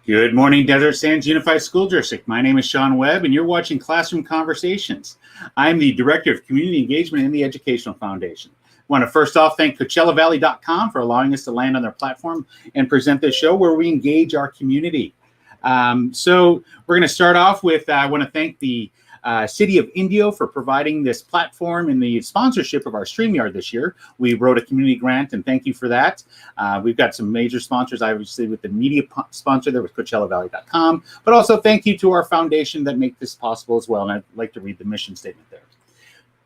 Good morning, Desert Sands Unified School District. My name is Sean Webb, and you're watching Classroom Conversations. I'm the Director of Community Engagement in the Educational Foundation. I want to first off thank CoachellaValley.com for allowing us to land on their platform and present this show where we engage our community. So we're going to start off with, I want to thank the City of Indio for providing this platform and the sponsorship of our StreamYard this year. We wrote a community grant, and thank you for that. We've got some major sponsors, obviously, with the media sponsor there with CoachellaValley.com, but also thank you to our foundation that make this possible as well. And I'd like to read the mission statement there.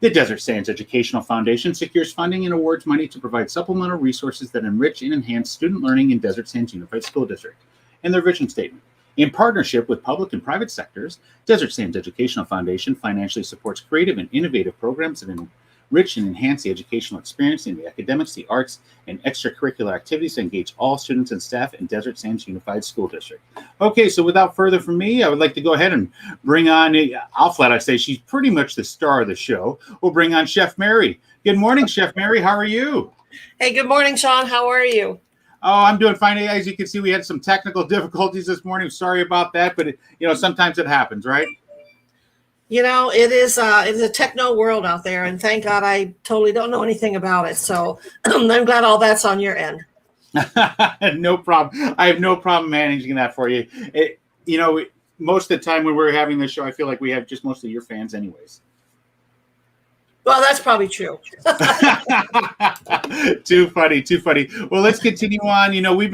The Desert Sands Educational Foundation secures funding and awards money to provide supplemental resources that enrich and enhance student learning in Desert Sands Unified School District. And their vision statement. In partnership with public and private sectors, Desert Sands Educational Foundation financially supports creative and innovative programs that enrich and enhance the educational experience in the academics, the arts, and extracurricular activities to engage all students and staff in Desert Sands Unified School District. Okay, so without further from me, I would like to go ahead and bring on, I'll flat out say she's pretty much the star of the show. We'll bring on Chef Mary. Good morning, Chef Mary. How are you? Hey, good morning, Sean. How are you? Oh, I'm doing fine. As you can see, we had some technical difficulties this morning. Sorry about that, but sometimes it happens, right? It is a techno world out there, and thank God I totally don't know anything about it. So I'm glad all that's on your end. No problem. I have no problem managing that for you. Most of the time when we're having this show, I feel like we have just mostly your fans anyways. Well, that's probably true. Too funny. Well, let's continue on. We've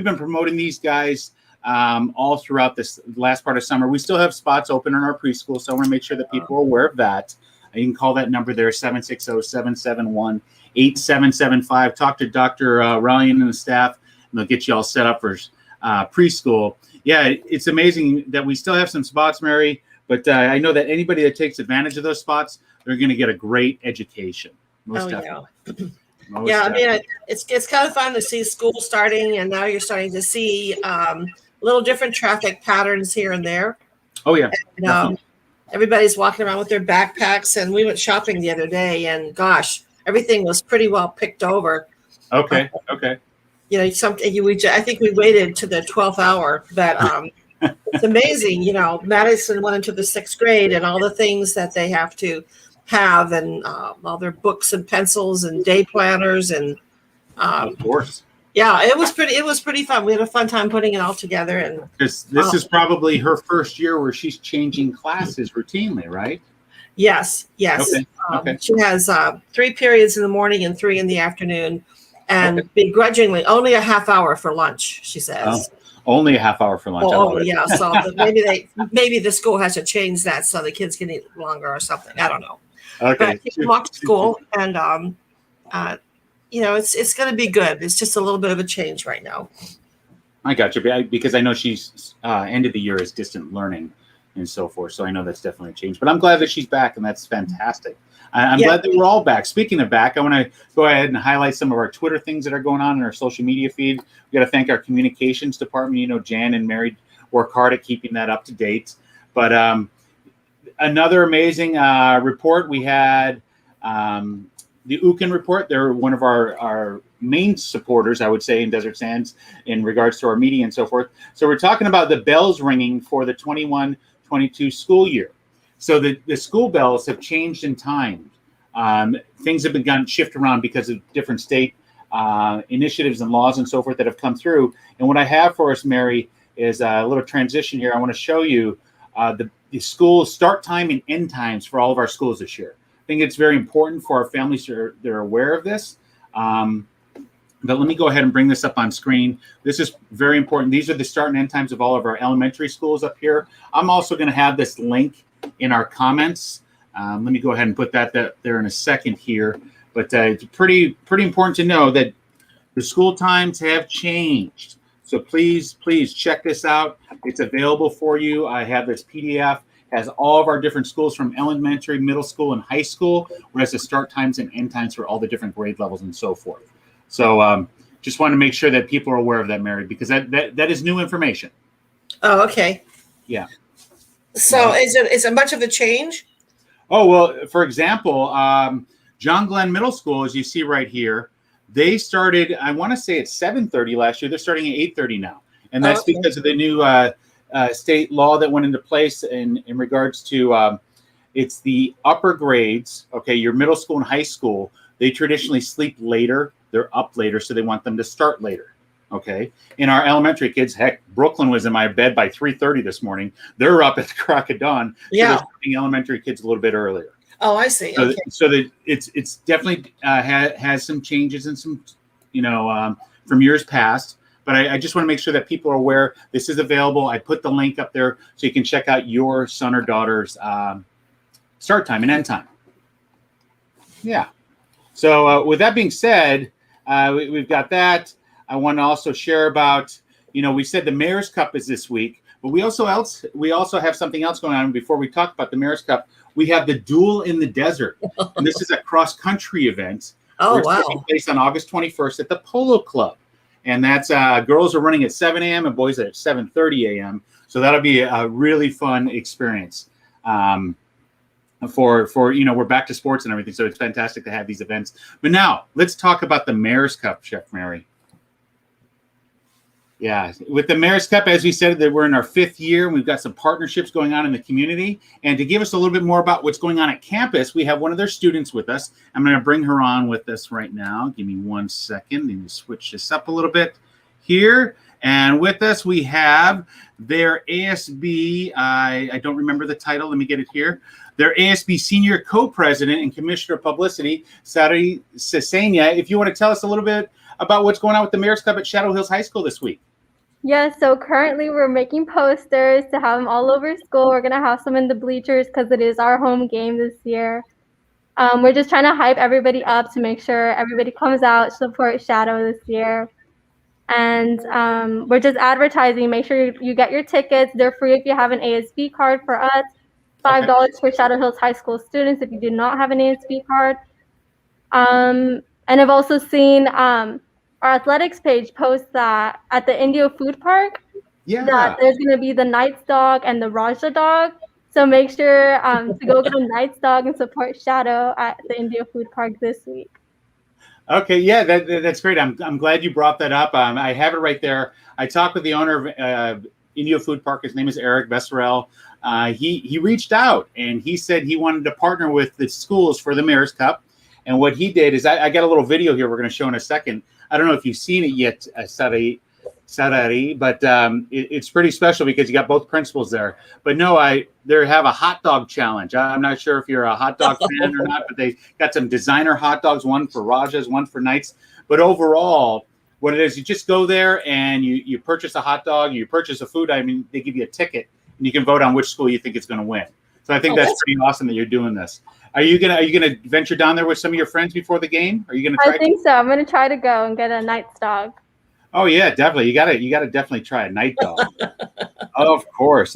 been promoting these guys all throughout this last part of summer. We still have spots open in our preschool, so I want to make sure that people are aware of that. You can call that number there, 760-771-8775. Talk to Dr. Ryan and the staff, and they'll get you all set up for preschool. Yeah, it's amazing that we still have some spots, Mary, but I know that anybody that takes advantage of those spots, they're going to get a great education. Most definitely. Yeah. I mean, it's kind of fun to see school starting, and now you're starting to see little different traffic patterns here and there. Oh, yeah. And, everybody's walking around with their backpacks, and we went shopping the other day, and gosh, everything was pretty well picked over. Okay. I think we waited to the 12th hour, but it's amazing. Madison went into the 6th grade, and all the things that they have to have, and all their books and pencils and day planners, and of course. Yeah, it was pretty fun. We had a fun time putting it all together. And this is probably her first year where she's changing classes routinely, right? Yes. Okay. She has 3 periods in the morning and 3 in the afternoon, and begrudgingly only a half hour for lunch, she says. Only a half hour for lunch. Yeah. So maybe the school has to change that so the kids can eat longer or something. I don't know. Okay. But I take them off to school, and it's going to be good. It's just a little bit of a change right now. I got you, because I know she's end of the year is distant learning and so forth. So I know that's definitely a change. But I'm glad that she's back, and that's fantastic. I'm glad that we're all back. Speaking of back, I want to go ahead and highlight some of our Twitter things that are going on in our social media feed. We got to thank our communications department. Jan and Mary work hard at keeping that up to date. But another amazing report, we had the UCAN report. They're one of our main supporters, I would say, in Desert Sands in regards to our media and so forth. So we're talking about the bells ringing for the 21-22 school year. So the school bells have changed in time. Things have begun to shift around because of different state initiatives and laws and so forth that have come through. And what I have for us, Mary, is a little transition here. I want to show you the school start time and end times for all of our schools this year. I think it's very important for our families they're aware of this. But let me go ahead and bring this up on screen. This is very important. These are the start and end times of all of our elementary schools up here. I'm also going to have this link in our comments. Let me go ahead and put that there in a second here. But it's pretty important to know that the school times have changed. So please check this out. It's available for you. I have this PDF. Has all of our different schools from elementary, middle school, and high school, where it has the start times and end times for all the different grade levels and so forth. So just want to make sure that people are aware of that, Mary, because that is new information. Oh, okay. Yeah. So is it much of a change? Oh, well, for example, John Glenn Middle School, as you see right here, they started, I want to say at 7:30 last year. They're starting at 8:30 now. and that's Okay. because of the new state law that went into place in regards to it's the upper grades. Okay, your middle school and high school, they traditionally sleep later. They're up later, so they want them to start later. Okay. In our elementary kids, heck, Brooklyn was in my bed by 3:30 this morning. They're up at the crack of dawn. So Yeah. they're starting elementary kids a little bit earlier. Oh, I see. So, Okay. so that it's definitely has some changes and some, from years past. But I just want to make sure that people are aware this is available. I put the link up there so you can check out your son or daughter's start time and end time. Yeah. So with that being said, we've got that. I want to also share about, we said the Mayor's Cup is this week, but we also have something else going on. Before we talk about the Mayor's Cup, we have the Duel in the Desert. And this is a cross-country event. Oh, It's wow. taking place on August 21st at the Polo Club. And that's girls are running at 7 a.m. and boys at 7:30 a.m. So that'll be a really fun experience. For we're back to sports and everything, so it's fantastic to have these events. But now let's talk about the Mayor's Cup, Chef Mary. Yeah, with the Mayor's Cup, as we said, that we're in our 5th year, and we've got some partnerships going on in the community. And to give us a little bit more about what's going on at campus, we have one of their students with us. I'm going to bring her on with us right now. Give me 1 second. Let me switch this up a little bit here. And with us, we have their ASB, I don't remember the title. Let me get it here. Their ASB Senior Co-President and Commissioner of Publicity, Cecena. If you want to tell us a little bit about what's going on with the Mayor's Cup at Shadow Hills High School this week. Yeah, so currently we're making posters to have them all over school. We're going to have some in the bleachers because it is our home game this year. We're just trying to hype everybody up to make sure everybody comes out, support Shadow this year. And we're just advertising. Make sure you get your tickets. They're free if you have an ASB card for us. $5 for Shadow Hills High School students if you do not have an ASB card. And I've also seen our athletics page post that at the Indio Food Park, that there's going to be the Knights dog and the Raja dog. So make sure to go get a Knights dog and support Shadow at the Indio Food Park this week. Okay, yeah, that's great. I'm glad you brought that up. I have it right there. I talked with the owner of Indio Food Park. His name is Eric Saral. He reached out and he said he wanted to partner with the schools for the Mayor's Cup. And what he did is I got a little video here we're going to show in a second. I don't know if you've seen it yet, Sarari, but it's pretty special because you got both principals there. But no, they have a hot dog challenge. I'm not sure if you're a hot dog fan or not, but they got some designer hot dogs, one for Rajas, one for Knights. But overall, what it is, you just go there and you purchase a hot dog, you purchase a food item, they give you a ticket, and you can vote on which school you think is going to win. So I think that's pretty awesome that you're doing this. Are you gonna venture down there with some of your friends before the game? Are you gonna try? I think so. I'm gonna try to go and get a Knights dog. Oh yeah, definitely. You gotta definitely try a night dog. Of course.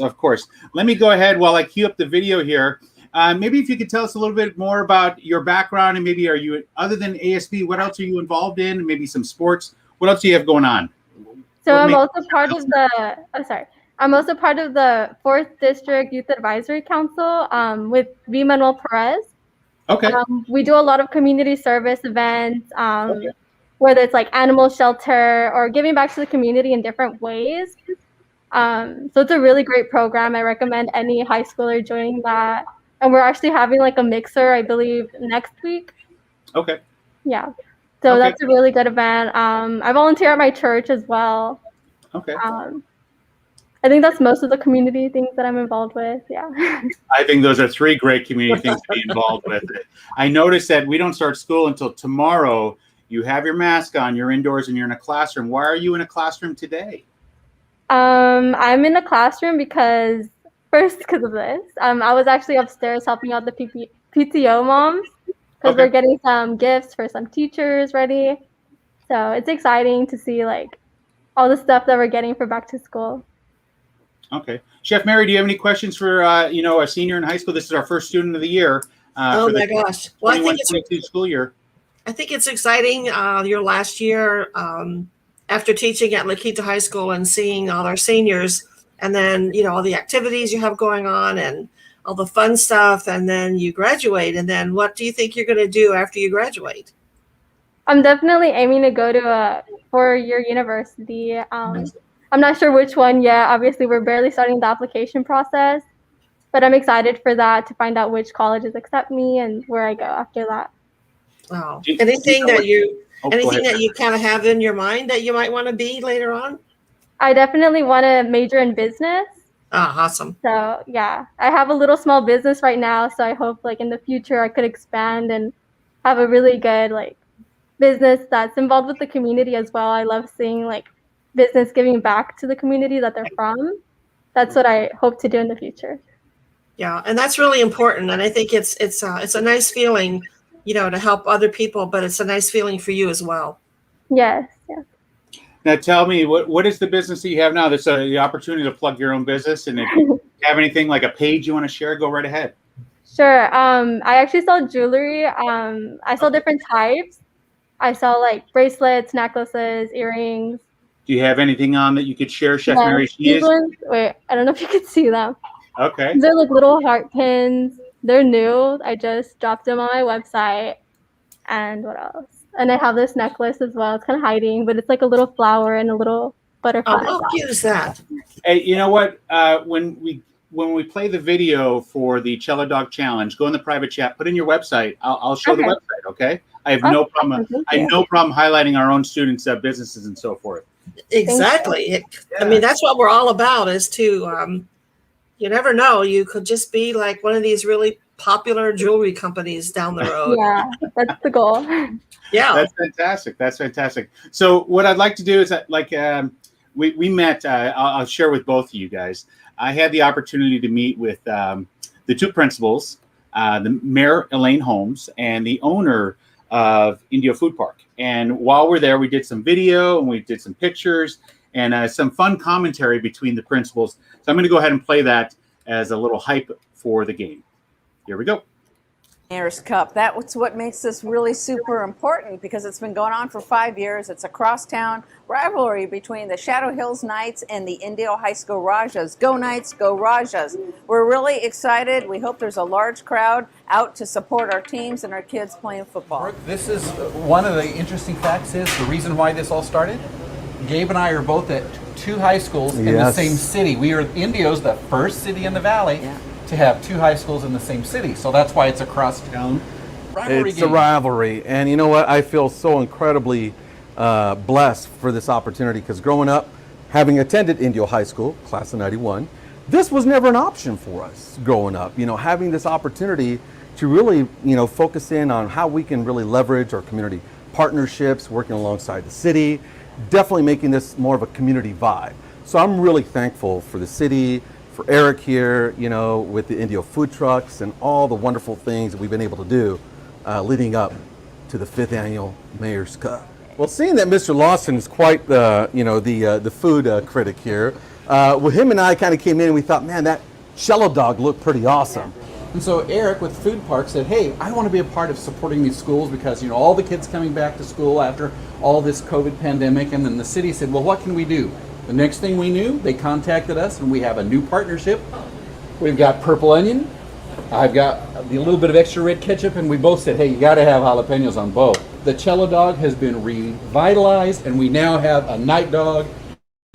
Let me go ahead while I queue up the video here. Maybe if you could tell us a little bit more about your background and maybe other than ASB, what else are you involved in? Maybe some sports. What else do you have going on? So I'm also part of the. I'm also part of the 4th District Youth Advisory Council with V. Manuel Perez. Okay. We do a lot of community service events, whether it's like animal shelter or giving back to the community in different ways. So it's a really great program. I recommend any high schooler joining that. And we're actually having like a mixer, I believe, next week. Okay. Yeah. So that's a really good event. I volunteer at my church as well. Okay. I think that's most of the community things that I'm involved with. Yeah. I think those are 3 great community things to be involved with. I noticed that we don't start school until tomorrow. You have your mask on, you're indoors, and you're in a classroom. Why are you in a classroom today? I'm in a classroom because of this. I was actually upstairs helping out the PTO moms because we're getting some gifts for some teachers ready. So it's exciting to see like all the stuff that we're getting for back to school. Okay. Chef Mary, do you have any questions for, a senior in high school? This is our first student of the year. Oh my gosh. Well, I think it's school year. I think it's exciting. Your last year after teaching at La Quinta High School and seeing all our seniors and then, all the activities you have going on and all the fun stuff. And then you graduate. And then what do you think you're going to do after you graduate? I'm definitely aiming to go to a 4-year university. I'm not sure which one yet. Obviously, we're barely starting the application process, but I'm excited for that to find out which colleges accept me and where I go after that. Wow. Do you Anything know that what- you Oh, go anything ahead. that you kind of have in your mind that you might want to be later on? I definitely want to major in business. Ah, awesome. So yeah, I have a little small business right now. So I hope like in the future I could expand and have a really good like business that's involved with the community as well. I love seeing like business giving back to the community that they're from. That's what I hope to do in the future. Yeah, and that's really important. And I think it's a nice feeling, to help other people, but it's a nice feeling for you as well. Yes, yes. Now tell me, what is the business that you have now? There's the opportunity to plug your own business, and if you have anything like a page you want to share, go right ahead. Sure. I actually sell jewelry. I sell different types. I sell like bracelets, necklaces, earrings. Do you have anything on that you could share, Chef Yes, Mary? She these is ones. Wait, I don't know if you could see them. okay. They're like little heart pins. They're new. I just dropped them on my website. And what else? And I have this necklace as well. It's kind of hiding, but it's like a little flower and a little butterfly. How cute is that? Hey, you know what? When we play the video for the Cello Dog Challenge, go in the private chat, put in your website. I'll show the Okay. website. Okay. I have no problem. Thank I have you. no problem highlighting our own students' businesses and so forth. Exactly. I mean, that's what we're all about, is to, you never know, you could just be like one of these really popular jewelry companies down the road. Yeah, that's the goal. Yeah. That's fantastic. That's fantastic. So what I'd like to do is that, like, we met. I'll share with both of you guys. I had the opportunity to meet with the two principals, the Mayor Elaine Holmes and the owner of Indio Food Park. And while we're there, we did some video and we did some pictures and some fun commentary between the principals. So I'm going to go ahead and play that as a little hype for the game. Here we go. Mayor's Cup. That's what makes this really super important, because it's been going on for 5 years. It's a crosstown rivalry between the Shadow Hills Knights and the Indio High School Rajas. Go Knights, go Rajas. We're really excited. We hope there's a large crowd out to support our teams and our kids playing football. This is one of the interesting facts is the reason why this all started. Gabe and I are both at two high schools in the same city. We are Indio's the first city in the valley to have two high schools in the same city. So that's why it's a cross-town rivalry It's game. a rivalry. And you know what? I feel so incredibly blessed for this opportunity, because growing up, having attended Indio High School, class of 91, this was never an option for us growing up. Having this opportunity to really, focus in on how we can really leverage our community partnerships, working alongside the city, definitely making this more of a community vibe. So I'm really thankful for the city, for Eric here, with the Indio food trucks and all the wonderful things that we've been able to do leading up to the 5th annual Mayor's Cup. Well, seeing that Mr. Lawson is quite the food critic here, him and I kind of came in and we thought, man, that Cello Dog looked pretty awesome. And so Eric with Food Park said, hey, I want to be a part of supporting these schools because, all the kids coming back to school after all this COVID pandemic. And then the city said, well, what can we do? The next thing we knew, they contacted us and we have a new partnership. We've got purple onion. I've got a little bit of extra red ketchup, and we both said, hey, you got to have jalapenos on both. The Cello Dog has been revitalized, and we now have a night dog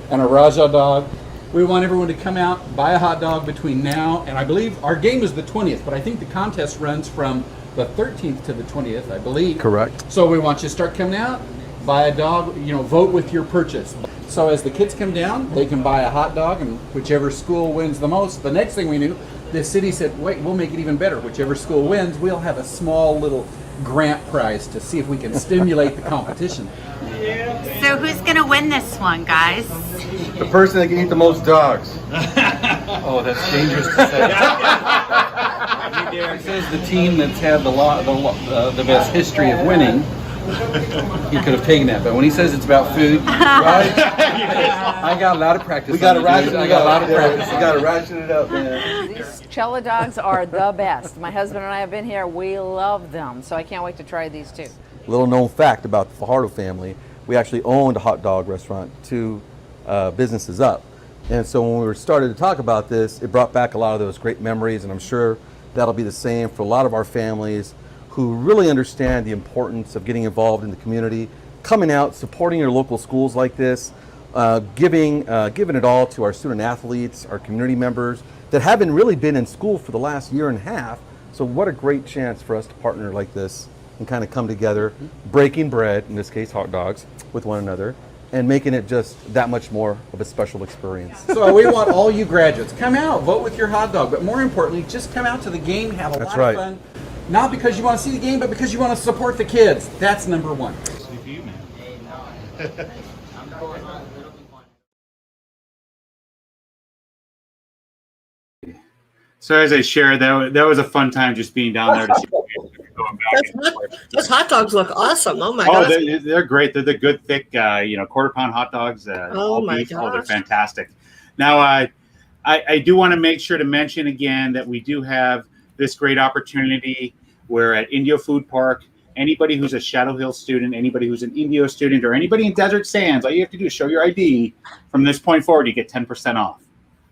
and a Raja dog. We want everyone to come out, buy a hot dog between now and I believe our game is the 20th, but I think the contest runs from the 13th to the 20th, I believe. Correct. So we want you to start coming out, buy a dog, vote with your purchase. So as the kids come down, they can buy a hot dog, and whichever school wins the most. The next thing we knew, the city said, wait, we'll make it even better. Whichever school wins, we'll have a small little grant prize to see if we can stimulate the competition. So who's going to win this one, guys? The person that can eat the most dogs. Oh, that's dangerous to say. It says the team that's had the best history of winning. He could have taken that, but when he says it's about food, right? I got a lot of practice. We got to ration it up. I got a lot of practice. We got to ration it up, man. These Cello Dogs are the best. My husband and I have been here. We love them. So I can't wait to try these too. Little known fact about the Fajardo family, we actually owned a hot dog restaurant 2 businesses up. And so when we started to talk about this, it brought back a lot of those great memories, and I'm sure that'll be the same for a lot of our families who really understand the importance of getting involved in the community, coming out, supporting your local schools like this. giving it all to our student athletes, our community members that haven't really been in school for the last year and a half. So what a great chance for us to partner like this and kind of come together, breaking bread, in this case hot dogs, with one another, and making it just that much more of a special experience. So we want all you graduates, come out, vote with your hot dog, but more importantly, just come out to the game, have a lot of fun. Not because you want to see the game, but because you want to support the kids. That's number one. So as I shared, that was a fun time just being down there to see going back. Those hot dogs look awesome. Oh my Oh, gosh. they're great. They're the good, thick, quarter pound hot dogs. Oh my beef. Oh, they're gosh. fantastic. Now, I do want to make sure to mention again that we do have this great opportunity where at Indio Food Park, anybody who's a Shadow Hill student, anybody who's an Indio student, or anybody in Desert Sands, all you have to do is show your ID. From this point forward, you get 10% off.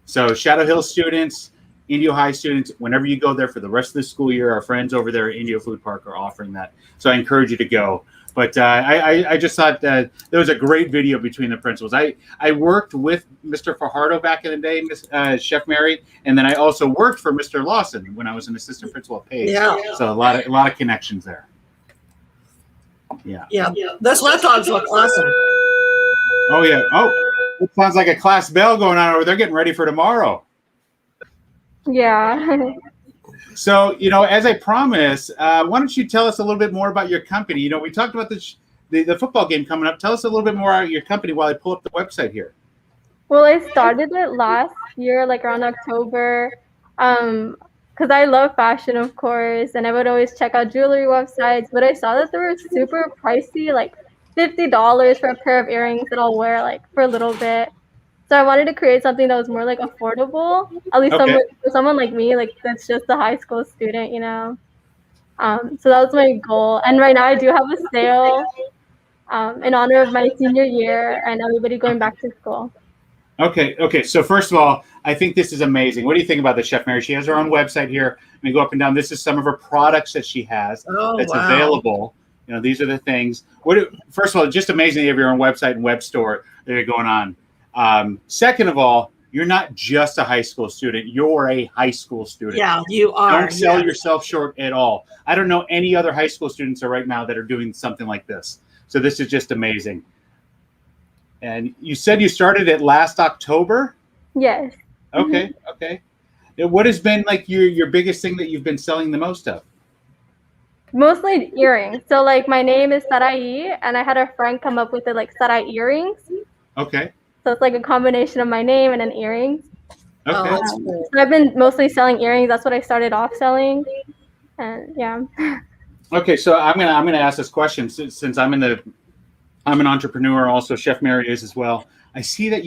So Shadow Hill students, Indio High students, whenever you go there for the rest of the school year, our friends over there at Indio Food Park are offering that. So I encourage you to go. But I just thought that there was a great video between the principals. I worked with Mr. Fajardo back in the day, Chef Mary, and then I also worked for Mr. Lawson when I was an assistant principal at Page. Yeah. So a lot of connections there. Yeah. Yeah. Those hot dogs look awesome. Oh yeah. Oh, it sounds like a class bell going on over there, getting ready for tomorrow. Yeah. So, as I promised, why don't you tell us a little bit more about your company? We talked about the football game coming up. Tell us a little bit more about your company while I pull up the website here. Well, I started it last year, like around October, because I love fashion, of course, and I would always check out jewelry websites, but I saw that they were super pricey, like $50 for a pair of earrings that I'll wear like for a little bit. So I wanted to create something that was more like affordable, at least for someone like me, like that's just a high school student, So that was my goal. And right now I do have a sale in honor of my senior year and everybody going back to school. Okay. So first of all, I think this is amazing. What do you think about this, Chef Mary? She has her own website here. Let me go up and down. This is some of her products that she has that's available. These are the things. First of all, just amazing you have your own website and web store that you're going on. Second of all, you're not just a high school student. You're a high school student. Yeah, you are. Don't sell yourself short at all. I don't know any other high school students right now that are doing something like this. So this is just amazing. And you said you started it last October? Yes. Okay. What has been like your biggest thing that you've been selling the most of? Mostly earrings. So like my name is Sarai, and I had a friend come up with it like Sarai earrings. Okay. So it's like a combination of my name and then earrings. Okay. So I've been mostly selling earrings. That's what I started off selling. And yeah. Okay, so I'm gonna ask this question since I'm an entrepreneur, also Chef Mary is as well. I see that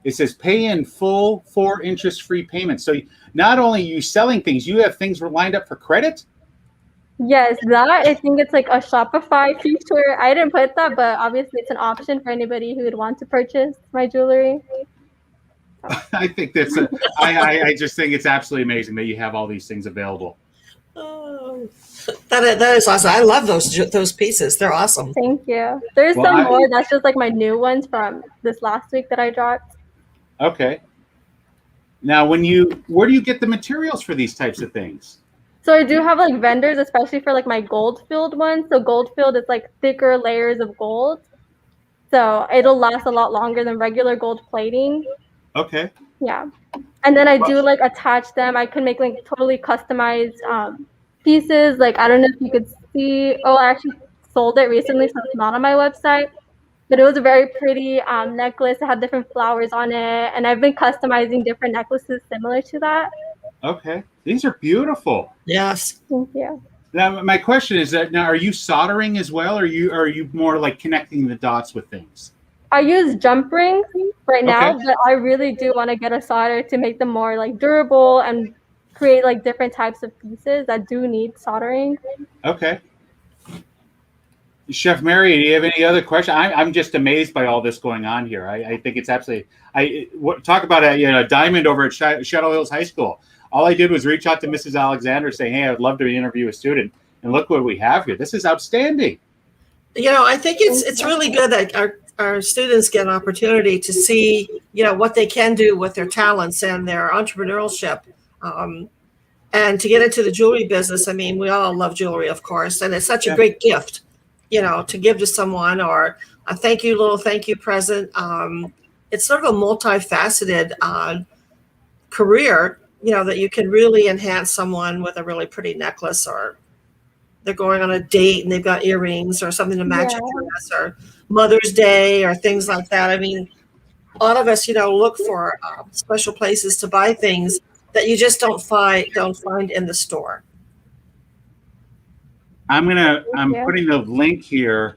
it says pay in full for interest-free payments. So not only are you selling things, you have things lined up for credit? Yes, that I think it's like a Shopify feature. I didn't put that, but obviously it's an option for anybody who would want to purchase my jewelry. I think I just think it's absolutely amazing that you have all these things available. Oh, that is awesome. I love those pieces. They're awesome. Thank you. There's some more. That's just like my new ones from this last week that I dropped. Okay. Now, where do you get the materials for these types of things? So I do have like vendors, especially for like my gold filled ones. So gold filled is like thicker layers of gold. So it'll last a lot longer than regular gold plating. Okay. Yeah. And then I do like attach them. I can make like totally customized pieces. Like, I don't know if you could see. Oh, I actually sold it recently, so it's not on my website. But it was a very pretty necklace. It had different flowers on it. And I've been customizing different necklaces similar to that. Okay. These are beautiful. Yes. Thank you. Now, my question is that now, are you soldering as well, or are you more like connecting the dots with things? I use jump rings right now, but I really do want to get a solder to make them more like durable and create like different types of pieces that do need soldering. Okay. Chef Mary, do you have any other question? I'm just amazed by all this going on here. I think it's absolutely. Talk about a diamond over at Shadow Hills High School. All I did was reach out to Mrs. Alexander saying, "Hey, I'd love to interview a student," and look what we have here. This is outstanding. I think it's really good that our students get an opportunity to see, what they can do with their talents and their entrepreneurship. And to get into the jewelry business, I mean, we all love jewelry, of course, and it's such a great gift, to give to someone, or a little thank you present. It's sort of a multifaceted career, that you can really enhance someone with a really pretty necklace, or they're going on a date and they've got earrings or something to match a dress, or Mother's Day or things like that. I mean, a lot of us, look for special places to buy things that you just don't find in the store. I'm putting the link here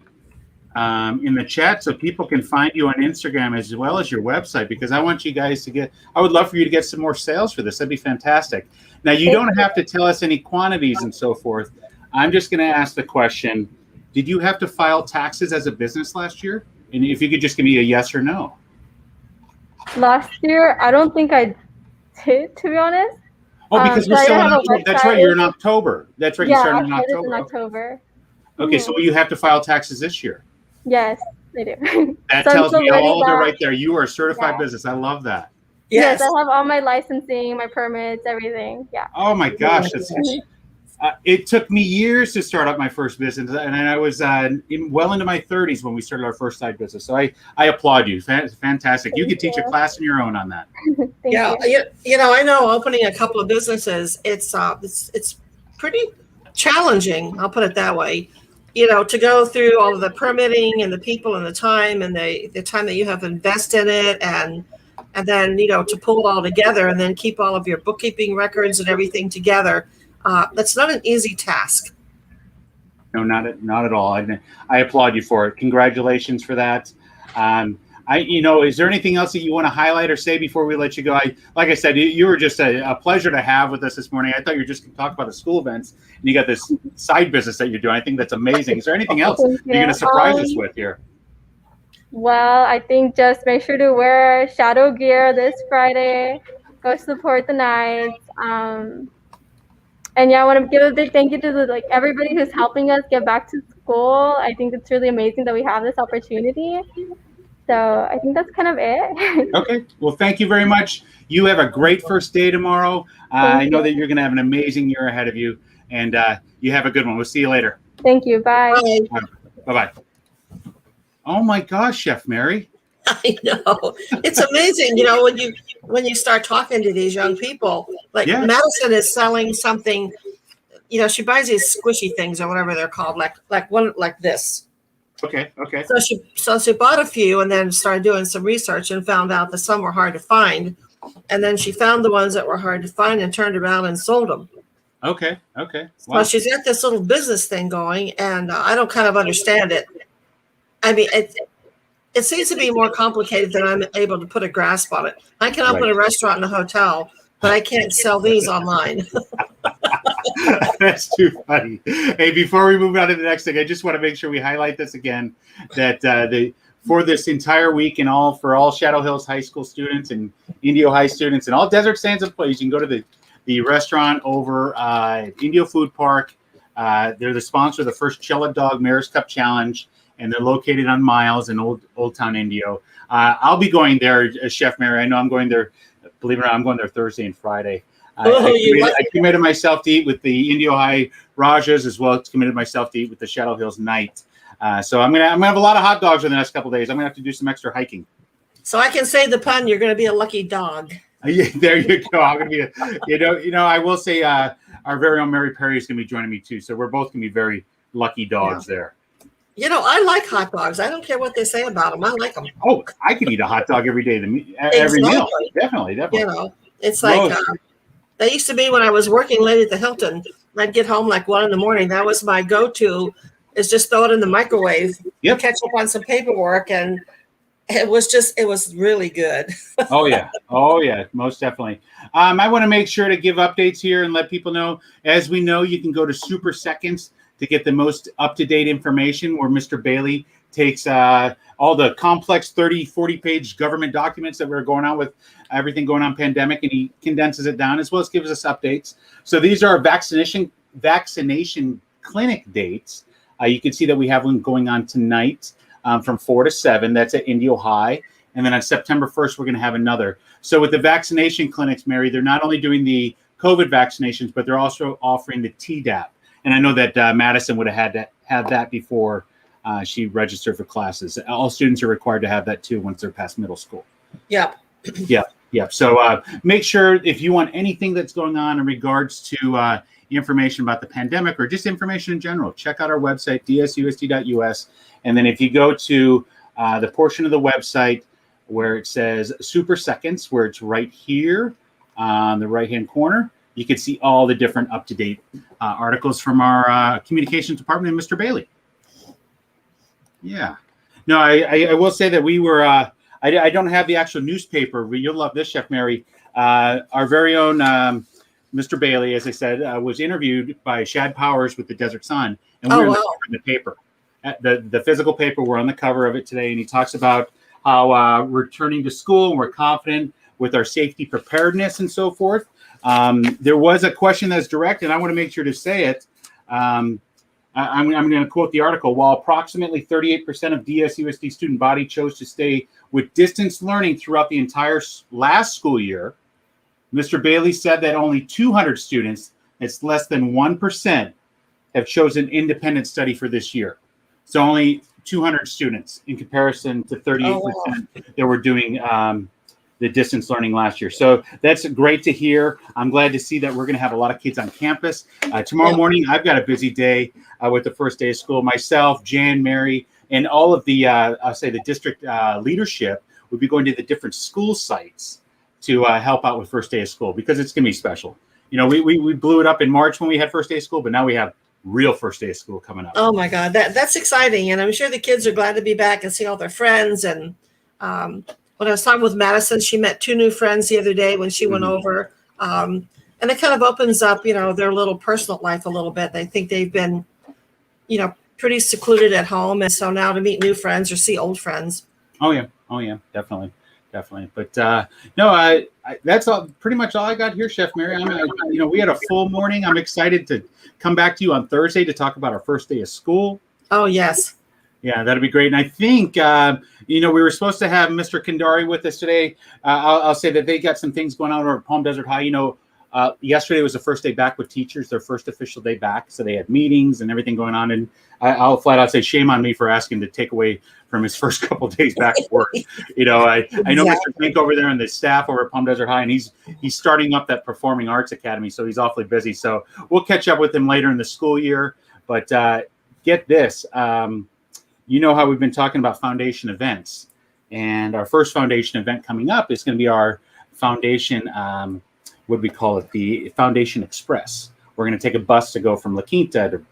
in the chat so people can find you on Instagram as well as your website, because I want you guys to I would love for you to get some more sales for this. That'd be fantastic. Now, you don't have to tell us any quantities and so forth. I'm just going to ask the question, did you have to file taxes as a business last year? And if you could just give me a yes or no. Last year, I don't think I did, to be honest. Oh, because we're still in October. That's right, you're in October. That's right, you started in October. In October. Okay, so you have to file taxes this year. Yes, I do. That tells me all the right there. You are a certified business. I love that. Yes, I have all my licensing, my permits, everything. Yeah. Oh my gosh, it took me years to start up my first business, and I was well into my 30s when we started our first side business. So I applaud you. Fantastic. You could teach a class on your own on that. I know opening a couple of businesses, it's pretty challenging. I'll put it that way. To go through all of the permitting and the people and the time and the time that you have invested in it, and then to pull it all together and then keep all of your bookkeeping records and everything together. That's not an easy task. No, not at all. I applaud you for it. Congratulations for that. Is there anything else that you want to highlight or say before we let you go? Like I said, you were just a pleasure to have with us this morning. I thought you were just going to talk about the school events, and you got this side business that you're doing. I think that's amazing. Is there anything else you're going to surprise us with here? Well, I think just make sure to wear shadow gear this Friday. Go support the Knights. And I want to give a big thank you to everybody who's helping us get back to school. I think it's really amazing that we have this opportunity. So I think that's kind of it. Okay. Well, thank you very much. You have a great first day tomorrow. I know that you're going to have an amazing year ahead of you, and you have a good one. We'll see you later. Thank you. Bye. Bye-bye. Oh my gosh, Chef Mary. I know. It's amazing, when you start talking to these young people. Madison is selling something, she buys these squishy things or whatever they're called, like one like this. Okay. So she bought a few and then started doing some research and found out that some were hard to find. And then she found the ones that were hard to find and turned around and sold them. Okay. Wow. So she's got this little business thing going, and I don't kind of understand it. I mean, it seems to be more complicated than I'm able to put a grasp on it. I can open a restaurant and a hotel, but I can't sell these online. That's too funny. Hey, before we move on to the next thing, I just want to make sure we highlight this again, that for this entire week and for all Shadow Hills High School students and Indio High students and all Desert Sands employees, you can go to the restaurant over Indio Food Park. They're the sponsor of the first Chella Dog Mayor's Cup Challenge, and they're located on Miles in Old Town Indio. I'll be going there, Chef Mary. I know I'm going there. Believe it or not, I'm going there Thursday and Friday. I committed myself to eat with the Indio High Rajas, as well as committed myself to eat with the Shadow Hills Knight. So I'm gonna have a lot of hot dogs in the next couple of days. I'm gonna have to do some extra hiking. So I can say the pun. You're gonna be a lucky dog. Yeah, there you go. I'm gonna be I will say our very own Mary Perry is gonna be joining me too. So we're both gonna be very lucky dogs there. I like hot dogs. I don't care what they say about them. I like them. Oh, I could eat a hot dog every day, every meal. Definitely. It's like that used to be when I was working late at the Hilton. I'd get home like 1 a.m. That was my go-to, is just throw it in the microwave, catch up on some paperwork, and it was really good. Oh yeah, most definitely. I want to make sure to give updates here and let people know. As we know, you can go to Super Seconds to get the most up-to-date information, where Mr. Bailey takes all the complex 30, 40-page government documents that were going on with everything going on pandemic, and he condenses it down, as well as gives us updates. So these are vaccination clinic dates. You can see that we have one going on tonight. from 4 to 7. That's at Indio High. And then on September 1st, we're going to have another. So with the vaccination clinics, Mary, they're not only doing the COVID vaccinations, but they're also offering the Tdap. And I know that Madison would have had to have that before she registered for classes. All students are required to have that too once they're past middle school. Yep. Yep. So make sure if you want anything that's going on in regards to information about the pandemic or just information in general, check out our website, DSUSD.us. And then if you go to the portion of the website where it says Super Seconds, where it's right here on the right-hand corner, you can see all the different up-to-date articles from our communications department and Mr. Bailey. Yeah. No, I will say that we were, I don't have the actual newspaper, but you'll love this, Chef Mary. Our very own Mr. Bailey, as I said, was interviewed by Shad Powers with the Desert Sun, and we're in the paper. The physical paper, we're on the cover of it today, and he talks about how returning to school, and we're confident with our safety preparedness and so forth. There was a question that's direct, and I want to make sure to say it. I'm going to quote the article. While approximately 38% of DSUSD student body chose to stay with distance learning throughout the entire last school year, Mr. Bailey said that only 200 students, it's less than 1%, have chosen independent study for this year. So only 200 students in comparison to 38% that were doing the distance learning last year. So that's great to hear. I'm glad to see that we're going to have a lot of kids on campus. Tomorrow morning, I've got a busy day with the first day of school. Myself, Jan, Mary, and all of the, I'll say the district leadership will be going to the different school sites to help out with first day of school because it's going to be special. You know, we blew it up in March when we had first day of school, but now we have real first day of school coming up. Oh my God, that's exciting. And I'm sure the kids are glad to be back and see all their friends. And when I was talking with Madison, she met 2 new friends the other day when she went over. And it kind of opens up, you know, their little personal life a little bit. They think they've been, you know, pretty secluded at home. And so now to meet new friends or see old friends. Oh yeah, definitely. But no, that's all, pretty much all I got here, Chef Mary. You know, we had a full morning. I'm excited to come back to you on Thursday to talk about our first day of school. Oh yes. Yeah, that'd be great. And I think, you know, we were supposed to have Mr. Kandari with us today. I'll say that they got some things going on over at Palm Desert High. You know, yesterday was the first day back with teachers, their first official day back. So they had meetings and everything going on. And I'll flat out say shame on me for asking to take away from his first couple of days back at work. You know, I know Mr. Fink over there and the staff over at Palm Desert High, and he's starting up that Performing Arts Academy. So he's awfully busy. So we'll catch up with him later in the school year. But get this. You know how we've been talking about foundation events, and our first foundation event coming up is going to be our foundation, what do we call it? The Foundation Express. We're going to take a bus to go from La Quinta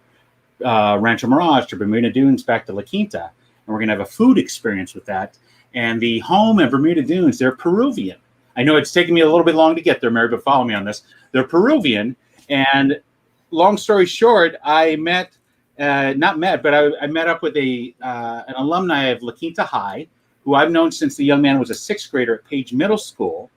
to Rancho Mirage to Bermuda Dunes back to La Quinta, and we're going to have a food experience with that. And the home at Bermuda Dunes, they're Peruvian. I know it's taken me a little bit long to get there, Mary, but follow me on this. They're Peruvian, and long story short, I met I met up with an alumni of La Quinta High, who I've known since the young man was a 6th grader at Page Middle School,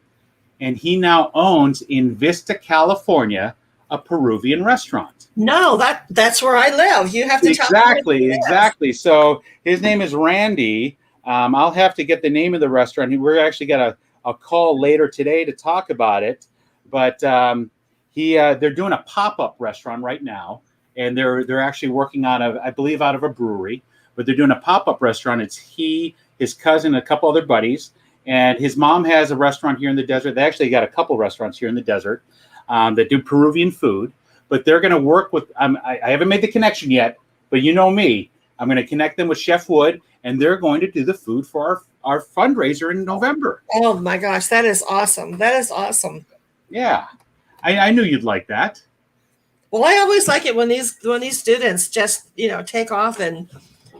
and he now owns in Vista, California, a Peruvian restaurant. No, that's where I live. You have to exactly. So his name is Randy. I'll have to get the name of the restaurant. We're actually got a call later today to talk about it, but they're doing a pop-up restaurant right now. And they're actually working out of, I believe, out of a brewery, but they're doing a pop-up restaurant. It's he, his cousin, a couple other buddies, and his mom has a restaurant here in the desert. They actually got a couple restaurants here in the desert that do Peruvian food, but they're going to work with, I haven't made the connection yet, but you know me, I'm going to connect them with Chef Wood, and they're going to do the food for our fundraiser in November. Oh my gosh, that is awesome. That is awesome. Yeah, I knew you'd like that. Well, I always like it when these students just, you know, take off and,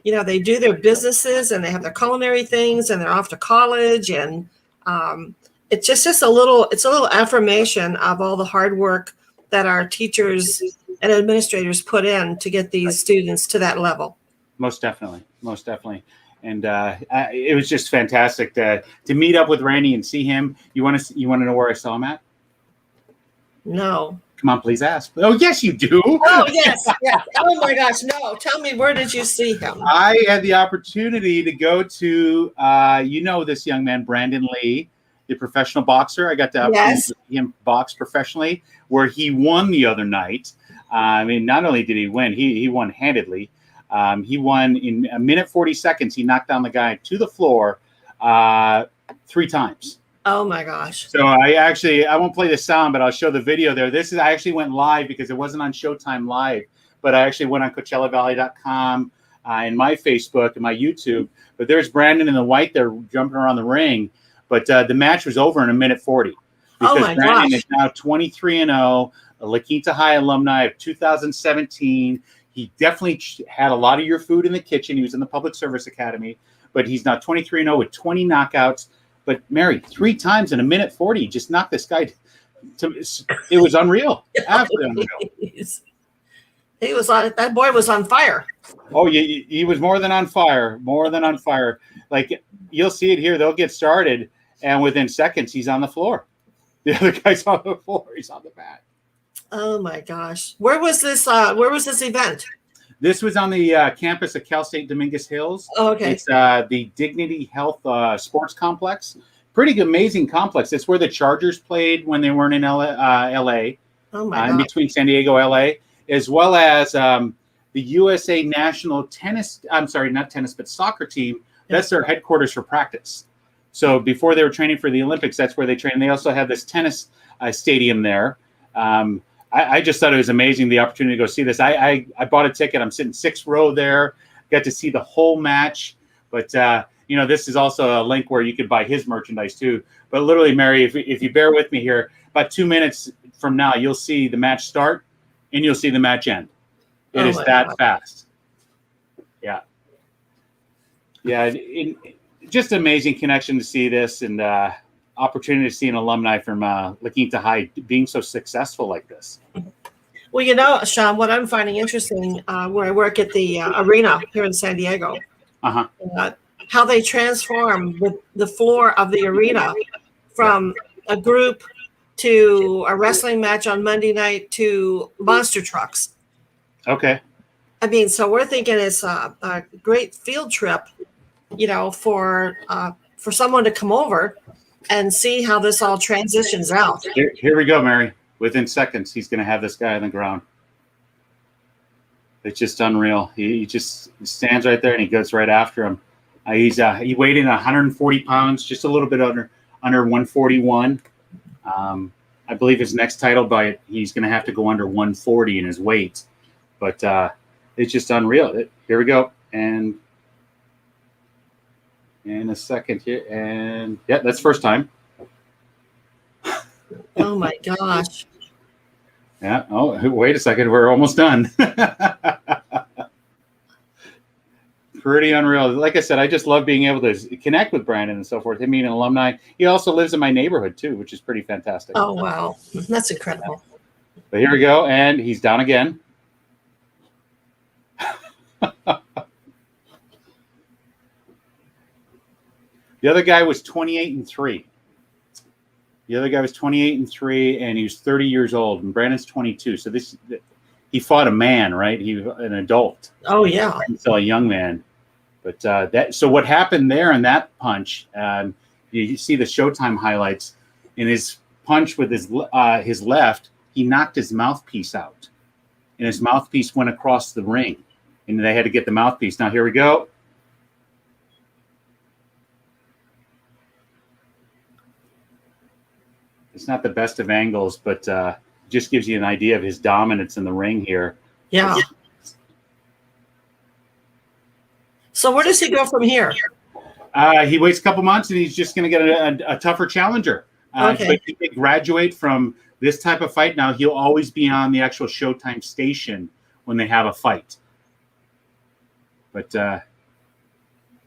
you know, they do their businesses and they have their culinary things and they're off to college, and it's just a little affirmation of all the hard work that our teachers and administrators put in to get these students to that level. Most definitely. And it was just fantastic to meet up with Randy and see him. You want to know where I saw him at? No. Come on, please ask. Oh, yes, you do. Oh, yes. Yeah. Oh, my gosh. No. Tell me, where did you see him? I had the opportunity to go to, this young man, Brandon Lee, the professional boxer. I got the opportunity to see him box professionally, where he won the other night. I mean, not only did he win, he won handedly. He won in a minute 40 seconds. He knocked down the guy to the floor 3 times. Oh my gosh. So I won't play the sound, but I'll show the video there. I actually went live because it wasn't on Showtime Live, but I actually went on CoachellaValley.com and my Facebook and my YouTube. But there's Brandon in the white there jumping around the ring. But the match was over in a minute 40 because Brandon is now 23-0, a La Quinta High alumni of 2017. He definitely had a lot of your food in the kitchen. He was in the Public Service Academy, but he's now 23-0 with 20 knockouts. But Mary, 3 times in a minute 40, just knocked this guy. It was unreal. Absolutely unreal. That boy was on fire. Oh, he was more than on fire. More than on fire. Like, you'll see it here. They'll get started, and within seconds, he's on the floor. The other guy's on the floor. He's on the mat. Oh my gosh! Where was this event? This was on the campus of Cal State Dominguez Hills. Oh, okay. It's the Dignity Health Sports Complex. Pretty amazing complex. It's where the Chargers played when they weren't in LA. Oh my God. In between San Diego, LA, as well as the USA national soccer team. That's their headquarters for practice. So before they were training for the Olympics, that's where they trained. They also have this tennis stadium there. I just thought it was amazing, the opportunity to go see this. I bought a ticket. I'm sitting 6th row there. Got to see the whole match. But, this is also a link where you could buy his merchandise too. But literally, Mary, if you bear with me here, about 2 minutes from now, you'll see the match start and you'll see the match end. It is that fast. Yeah. Yeah. Just amazing connection to see this and opportunity to see an alumni from La Quinta High being so successful like this. Well, Sean, what I'm finding interesting, where I work at the arena here in San Diego, how they transform the floor of the arena from a group to a wrestling match on Monday night to monster trucks. Okay. I mean, so we're thinking it's a great field trip, for someone to come over and see how this all transitions out. Here we go, Mary. Within seconds, he's going to have this guy on the ground. It's just unreal. He just stands right there and he goes right after him. He weighed in 140 pounds, just a little bit under 141. I believe his next title fight, he's going to have to go under 140 in his weight. But it's just unreal. Here we go. And in a second here. And yeah, that's first time. Oh my gosh. Yeah. Oh, wait a second. We're almost done. Pretty unreal. Like I said, I just love being able to connect with Brandon and so forth. I mean, an alumni. He also lives in my neighborhood too, which is pretty fantastic. Oh, wow. That's incredible. But here we go. And he's down again. The other guy was 28-3. The other guy was 28-3, and he was 30 years old, and Brandon's 22. So he fought a man, right? He was an adult. Oh yeah. Still a young man. But so what happened there in that punch? You see the Showtime highlights. In his punch with his left, he knocked his mouthpiece out, and his mouthpiece went across the ring, and they had to get the mouthpiece. Now here we go. It's not the best of angles, but just gives you an idea of his dominance in the ring here. Yeah. So where does he go from here? He waits a couple months, and he's just going to get a tougher challenger. Okay. But he can graduate from this type of fight. Now, he'll always be on the actual Showtime station when they have a fight. But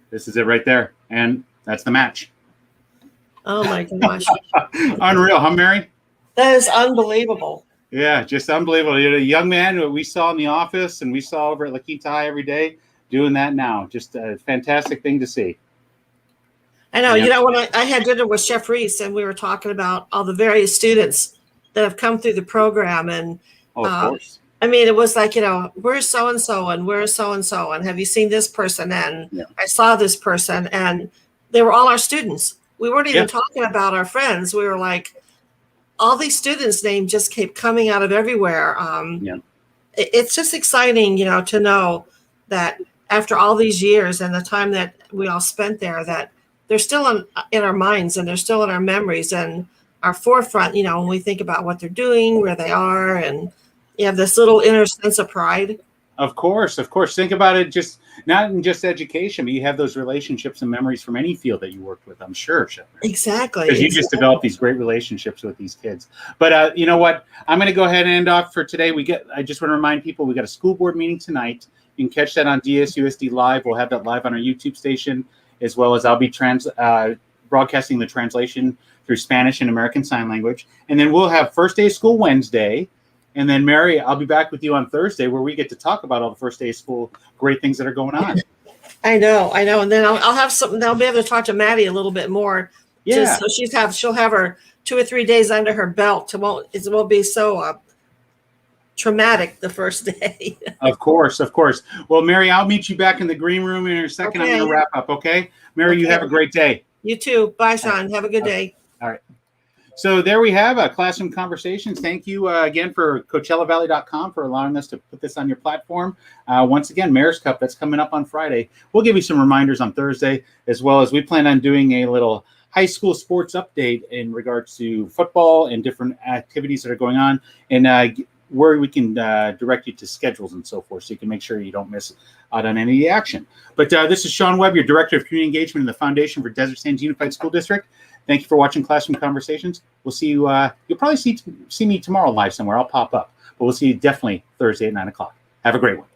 this is it right there. And that's the match. Oh, my gosh. Unreal, huh, Mary? That is unbelievable. Yeah, just unbelievable. You're a young man who we saw in the office and we saw over at La Quinta High every day doing that now. Just a fantastic thing to see. I know. Yeah. When I had dinner with Chef Reese and we were talking about all the various students that have come through the program. And Oh, of course. I mean, it was like, where's so-and-so and where's so-and-so and have you seen this person? And Yeah. I saw this person, and they were all our students. We weren't even talking about our friends. We were like, all these students' names just kept coming out of everywhere. It's just exciting, to know that after all these years and the time that we all spent there, that they're still in our minds and they're still in our memories and our forefront, when we think about what they're doing, where they are, and you have this little inner sense of pride. Of course. Think about it, just not in just education, but you have those relationships and memories from any field that you worked with, I'm sure. Exactly. Because you just develop these great relationships with these kids. But you know what? I'm going to go ahead and end off for today. I just want to remind people we got a school board meeting tonight. You can catch that on DSUSD Live. We'll have that live on our YouTube station, as well as I'll be broadcasting the translation through Spanish and American Sign Language. And then we'll have first day of school Wednesday. And then, Mary, I'll be back with you on Thursday where we get to talk about all the first day of school great things that are going on. I know. And then I'll have something. I'll be able to talk to Maddie a little bit more. Yeah. So she'll have her 2 or 3 days under her belt. It won't be so traumatic the first day. Of course. Well, Mary, I'll meet you back in the green room in a second. Okay. I'm going to wrap up, okay? Mary, you have a great day. You too. Bye, Sean. Have a good day. All right. So there we have Classroom Conversations. Thank you again for CoachellaValley.com for allowing us to put this on your platform. Once again, Mayor's Cup, that's coming up on Friday. We'll give you some reminders on Thursday, as well as we plan on doing a little high school sports update in regards to football and different activities that are going on, and where we can direct you to schedules and so forth, so you can make sure you don't miss out on any of the action. But this is Sean Webb, your Director of Community Engagement in the Foundation for Desert Sands Unified School District. Thank you for watching Classroom Conversations. We'll see you. You'll probably see me tomorrow live somewhere. I'll pop up. But we'll see you definitely Thursday at 9 o'clock. Have a great one.